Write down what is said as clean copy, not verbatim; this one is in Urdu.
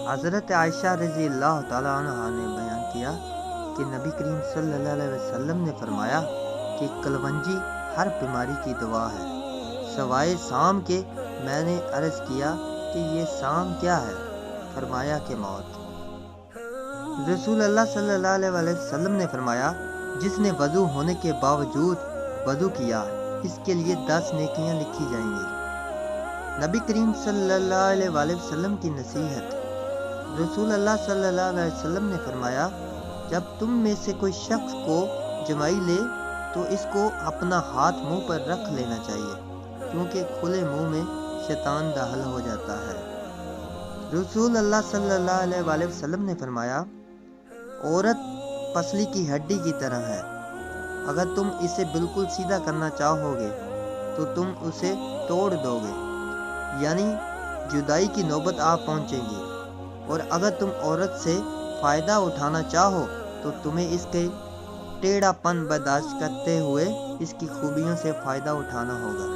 حضرت عائشہ رضی اللہ تعالیٰ عنہ نے بیان کیا کہ نبی کریم صلی اللہ علیہ وسلم نے فرمایا کہ کلونجی ہر بیماری کی دوا ہے سوائے سام کے۔ میں نے عرض کیا کہ یہ سام کیا ہے؟ فرمایا کہ موت۔ رسول اللہ صلی اللہ علیہ وسلم نے فرمایا جس نے وضو ہونے کے باوجود وضو کیا اس کے لیے 10 نیکیاں لکھی جائیں گی۔ نبی کریم صلی اللہ علیہ وسلم کی نصیحت۔ رسول اللہ صلی اللہ علیہ وسلم نے فرمایا جب تم میں سے کوئی شخص کو جمائی لے تو اس کو اپنا ہاتھ منہ پر رکھ لینا چاہیے کیونکہ کھلے منہ میں شیطان داخل ہو جاتا ہے۔ رسول اللہ صلی اللہ علیہ وسلم نے فرمایا عورت پسلی کی ہڈی کی طرح ہے، اگر تم اسے بالکل سیدھا کرنا چاہو گے تو تم اسے توڑ دو گے، یعنی جدائی کی نوبت آ پہنچے گی، اور اگر تم عورت سے فائدہ اٹھانا چاہو تو تمہیں اس کے ٹیڑھا پن برداشت کرتے ہوئے اس کی خوبیوں سے فائدہ اٹھانا ہوگا۔